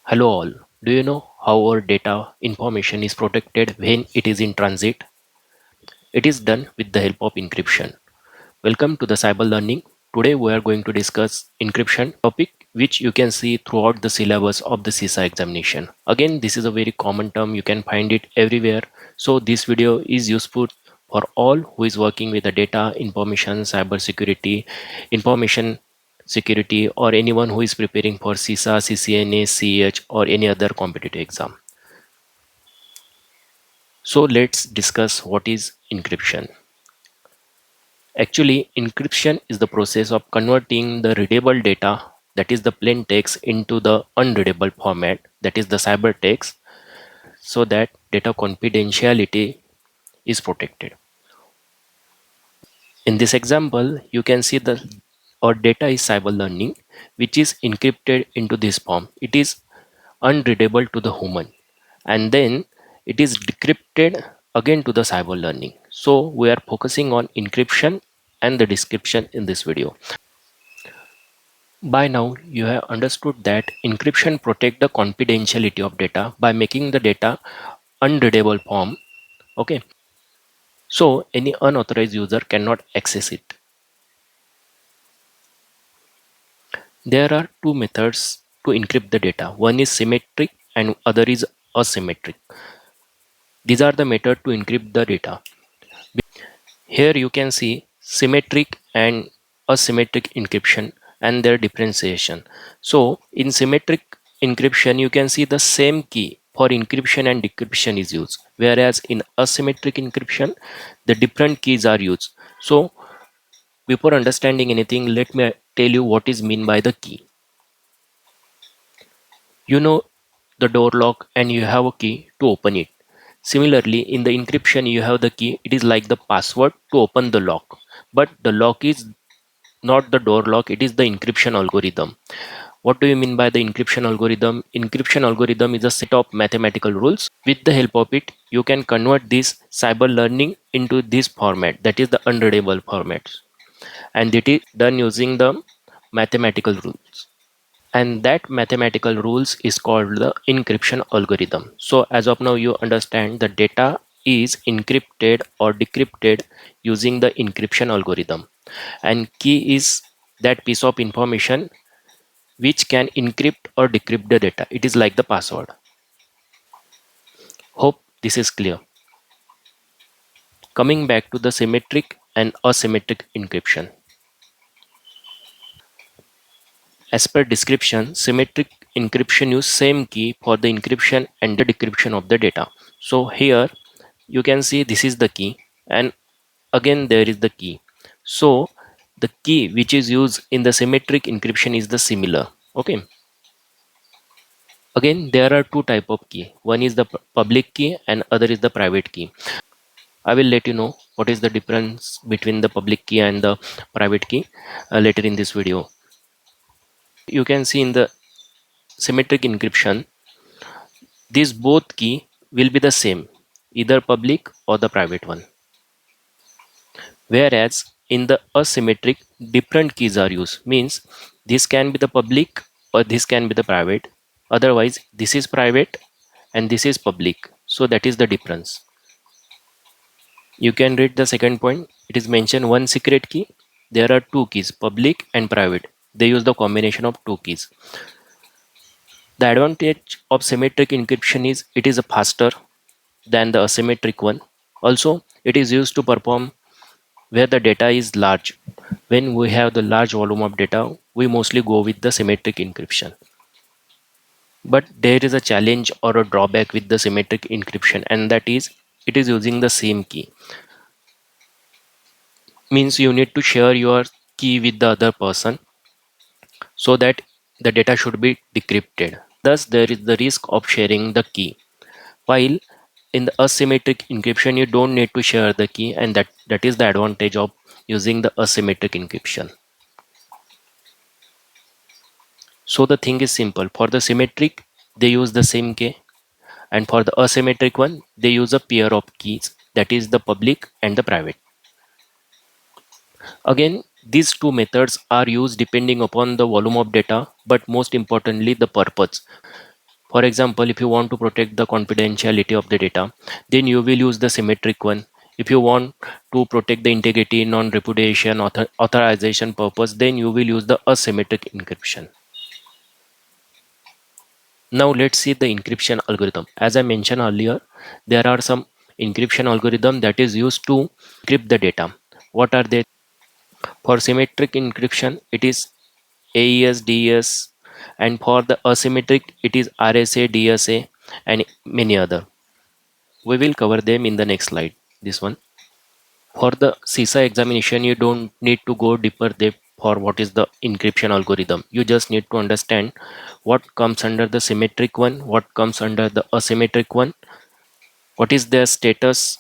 Hello all. Do you know how our data information is protected when it is in transit? It is done with the help of encryption. Welcome to the Cyber Learning. Today we are going to discuss encryption topic which you can see throughout the syllabus of the CISA examination. Again, this is a very common term. You can find it everywhere. So this video is useful for all who is working with the data, information, cyber security, information security, or anyone who is preparing for CISA, CCNA, CH, or any other competitive exam. So let's discuss what is encryption. Actually, encryption is the process of converting the readable data, that is the plain text, into the unreadable format, that is the cybertext, so that data confidentiality is protected. In this example, you can see the our data is cyber learning, which is encrypted into this form. It is unreadable to the human, and then it is decrypted again to the cyber learning. So we are focusing on encryption and the description in this video. By now you have understood that encryption protect the confidentiality of data by making the data unreadable form. Okay, so any unauthorized user cannot access it. There are two methods to encrypt the data. One is symmetric and other is asymmetric. These are the method to encrypt the data. Here you can see symmetric and asymmetric encryption and their differentiation. So in symmetric encryption, you can see the same key for encryption and decryption is used, whereas in asymmetric encryption, the different keys are used. So before understanding anything, let me tell you what is mean by the key. You know the door lock and you have a key to open it. Similarly, in the encryption, you have the key. It is like the password to open the lock, but the lock is not the door lock, it is the encryption algorithm. What do you mean by the encryption algorithm? Encryption algorithm is a set of mathematical rules. With the help of it, you can convert this cyber learning into this format, that is the unreadable format, and it is done using the mathematical rules, and that mathematical rules is called the encryption algorithm. So as of now you understand the data is encrypted or decrypted using the encryption algorithm, and key is that piece of information which can encrypt or decrypt the data. It is like the password. Hope this is clear. Coming back to the symmetric and asymmetric encryption. As per description, symmetric encryption use same key for the encryption and the decryption of the data. So here you can see this is the key, and again there is the key. So the key which is used in the symmetric encryption is the similar. Okay. Again, there are two type of key. One is the public key and other is the private key. I will let you know what is the difference between the public key and the private key later in this video. You can see in the symmetric encryption, these both key will be the same, either public or the private one. Whereas in the asymmetric, different keys are used. Means this can be the public or this can be the private. Otherwise, this is private and this is public. So that is the difference. You can read the second point. It is mentioned one secret key. There are two keys, public and private. They use the combination of two keys. The advantage of symmetric encryption is it is faster than the asymmetric one. Also, it is used to perform where the data is large. When we have the large volume of data, we mostly go with the symmetric encryption. But there is a challenge or a drawback with the symmetric encryption, and that is it is using the same key. Means you need to share your key with the other person so that the data should be decrypted. Thus, there is the risk of sharing the key. While in the asymmetric encryption, you don't need to share the key, and that is the advantage of using the asymmetric encryption. So the thing is simple. For the symmetric, they use the same key, and for the asymmetric one, they use a pair of keys, that is the public and the private. Again, these two methods are used depending upon the volume of data, but most importantly the purpose. For example, if you want to protect the confidentiality of the data, then you will use the symmetric one. If you want to protect the integrity, non-repudiation, authorization purpose, then you will use the asymmetric encryption. Now let's see the encryption algorithm. As I mentioned earlier, there are some encryption algorithm that is used to encrypt the data. What are they? For symmetric encryption, it is AES, DES, and for the asymmetric, it is RSA, DSA, and many other. We will cover them in the next slide. This one. For the CISA examination, you don't need to go deeper depth for what is the encryption algorithm. You just need to understand what comes under the symmetric one, what comes under the asymmetric one, what is their status,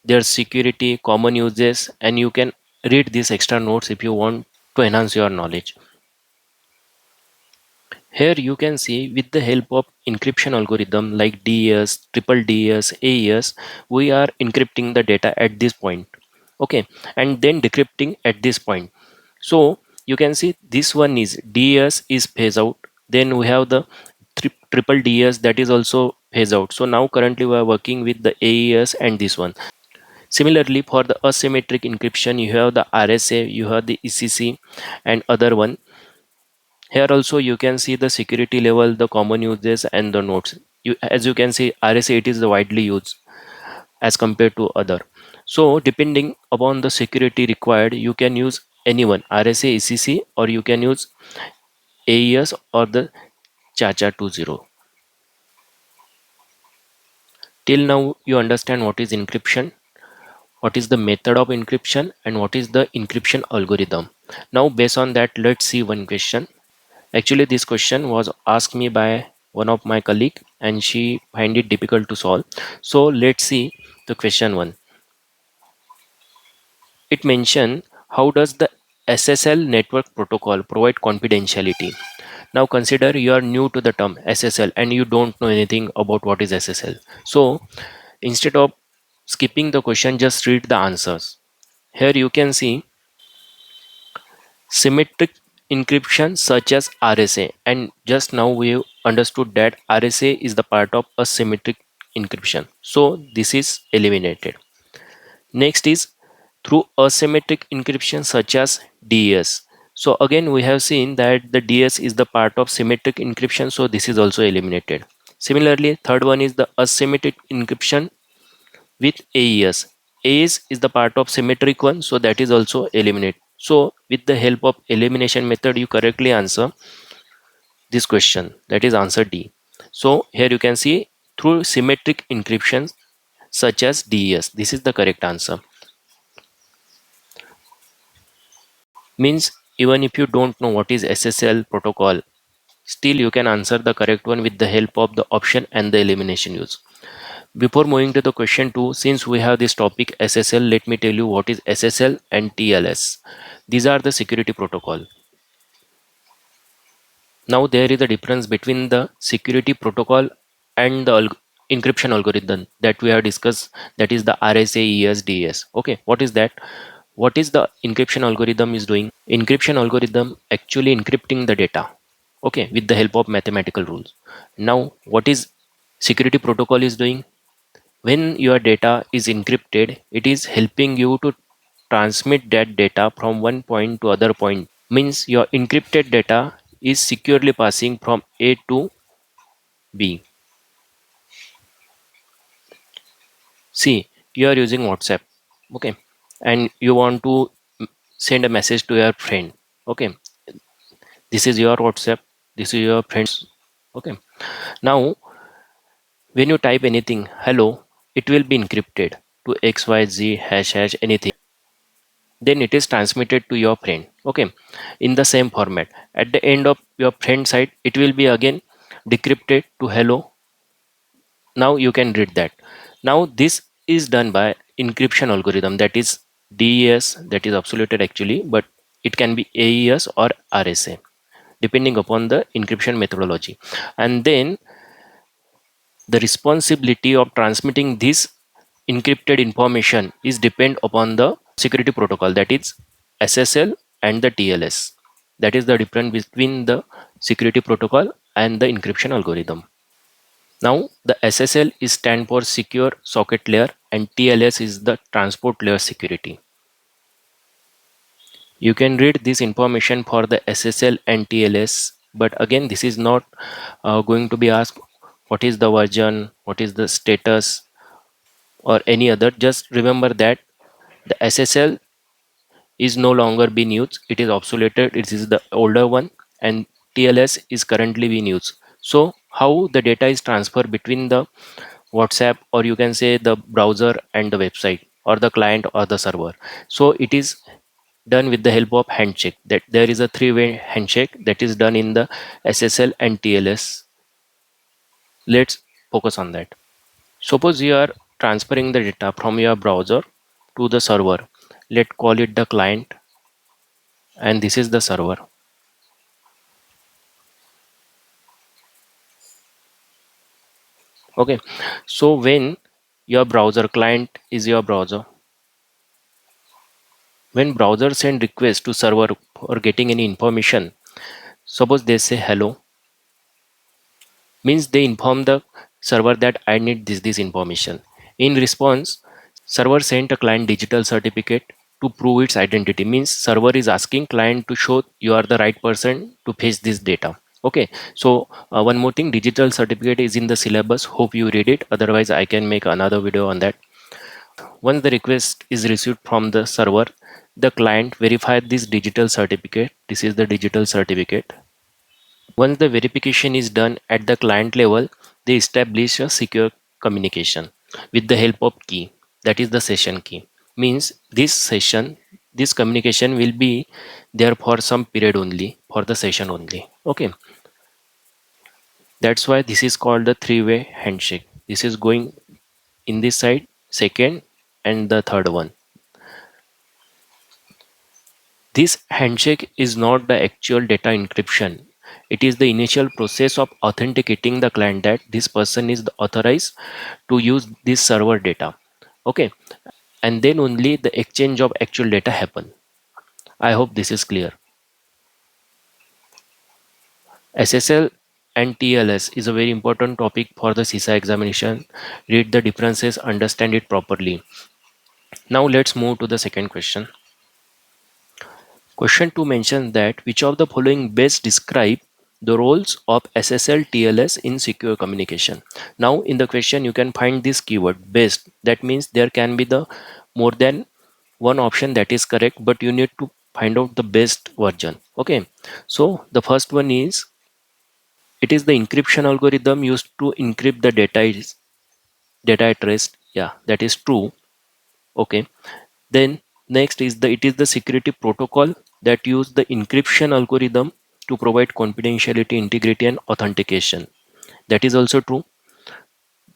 their security, common uses, and you can read these extra notes if you want to enhance your knowledge. Here you can see with the help of encryption algorithm like DES, triple DES, AES, we are encrypting the data at this point. Okay, and then decrypting at this point. So you can see this one is DES is phase out. Then we have the triple DES that is also phase out. So now currently we are working with the AES and this one. Similarly, for the asymmetric encryption, you have the RSA, you have the ECC, and other one. Here also you can see the security level, the common uses, and the nodes. As you can see, RSA it is the widely used as compared to other. So depending upon the security required, you can use anyone RSA, ECC, or you can use AES or the ChaCha 20. Till now, you understand what is encryption, what is the method of encryption, and what is the encryption algorithm. Now, based on that, let's see one question. Actually, this question was asked me by one of my colleague, and she find it difficult to solve. So let's see the question one. It mentioned how does the SSL network protocol provide confidentiality. Now consider you are new to the term SSL and you don't know anything about what is SSL. So instead of skipping the question, just read the answers. Here you can see symmetric encryption such as RSA, and just now we understood that RSA is the part of a symmetric encryption. So this is eliminated. Next is through asymmetric encryption such as DES. So again we have seen that the DS is the part of symmetric encryption, so this is also eliminated. Similarly, third one is the asymmetric encryption with AES. AES is the part of symmetric one, so that is also eliminated. So with the help of elimination method, you correctly answer this question, that is answer D. So here you can see through symmetric encryption such as DES, this is the correct answer. Means even if you don't know what is SSL protocol, still you can answer the correct one with the help of the option and the elimination use. Before moving to the question 2, since we have this topic SSL, let me tell you what is SSL and TLS. These are the security protocol. Now there is a difference between the security protocol and the encryption algorithm that we have discussed, that is the RSA, ES, Okay, what is that? What is the encryption algorithm is doing? Encryption algorithm actually encrypting the data, okay, with the help of mathematical rules. Now what is security protocol is doing? When your data is encrypted, it is helping you to transmit that data from one point to other point. Means your encrypted data is securely passing from A to B. See, you are using WhatsApp, okay, and you want to send a message to your friend, okay. This is your WhatsApp, this is your friends, okay. Now when you type anything hello, it will be encrypted to XYZ hash hash anything, then it is transmitted to your friend, okay, in the same format. At the end of your friend side, it will be again decrypted to hello. Now you can read that. Now this is done by encryption algorithm, that is DES, that is absoluted actually, but it can be AES or RSA depending upon the encryption methodology. And then the responsibility of transmitting this encrypted information is depend upon the security protocol, that is SSL and the TLS. That is the difference between the security protocol and the encryption algorithm. Now the SSL is stand for secure socket layer and TLS is the transport layer security. You can read this information for the SSL and TLS, but again this is not going to be asked what is the version, what is the status or any other. Just remember that the SSL is no longer being used, it is obsoleted, it is the older one, and TLS is currently being used. So how the data is transferred between the WhatsApp, or you can say the browser and the website, or the client or the server. So it is done with the help of handshake. That there is a three-way handshake that is done in the SSL and TLS. Let's focus on that. Suppose you are transferring the data from your browser to the server. Let's call it the client, and this is the server. Okay, so when your browser client is your browser, when browser send request to server for getting any information, suppose they say hello, means they inform the server that I need this information. In response, server sent a client digital certificate to prove its identity, means server is asking client to show you are the right person to fetch this data. Okay, so one more thing, digital certificate is in the syllabus, hope you read it, otherwise I can make another video on that. Once the request is received from the server, the client verify this digital certificate. This is the digital certificate. Once the verification is done at the client level, they establish a secure communication with the help of key. That is the session key. Means this communication will be there for some period only, for the session only. Okay. That's why this is called the three-way handshake. This is going in this side, second, and the third one. This handshake is not the actual data encryption. It is the initial process of authenticating the client that this person is authorized to use this server data. Okay, and then only the exchange of actual data happen. I hope this is clear. SSL and TLS is a very important topic for the CISA examination. Read the differences, understand it properly. Now let's move to the second question. Question 2 mentions that which of the following best describe the roles of SSL TLS in secure communication. Now in the question you can find this keyword best. That means there can be the more than one option that is correct, but you need to find out the best version. Okay, so the first one is it is the encryption algorithm used to encrypt the data at rest. Yeah, that is true. Okay, then next is the it is the security protocol that use the encryption algorithm to provide confidentiality, integrity, and authentication. That is also true.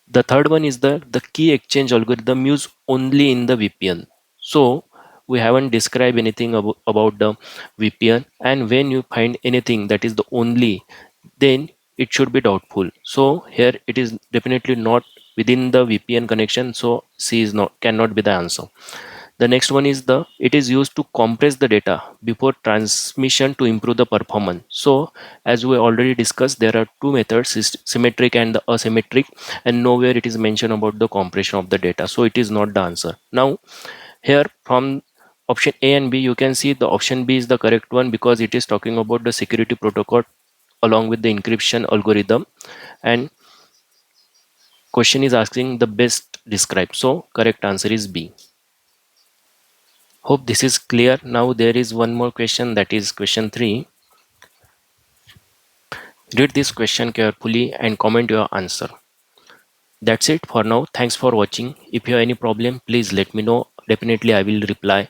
The third one is the key exchange algorithm used only in the VPN. So we haven't described anything about the VPN, and when you find anything that is the only, then it should be doubtful. So here it is definitely not within the VPN connection. So C is not cannot be the answer. The next one is the it is used to compress the data before transmission to improve the performance. So as we already discussed, there are two methods, symmetric and the asymmetric, and nowhere it is mentioned about the compression of the data. So it is not the answer. Now here from option A and B, you can see the option B is the correct one because it is talking about the security protocol along with the encryption algorithm, and question is asking the best describe. So correct answer is B. Hope this is clear. Now there is one more question, that is question 3. Read this question carefully and comment your answer. That's it for now. Thanks for watching. If you have any problem, please let me know. Definitely I will reply.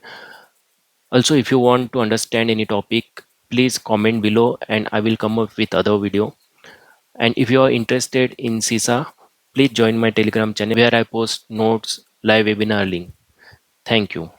Also, if you want to understand any topic, please comment below and I will come up with other video. And if you are interested in CISA, please join my Telegram channel where I post notes, live webinar link. Thank you.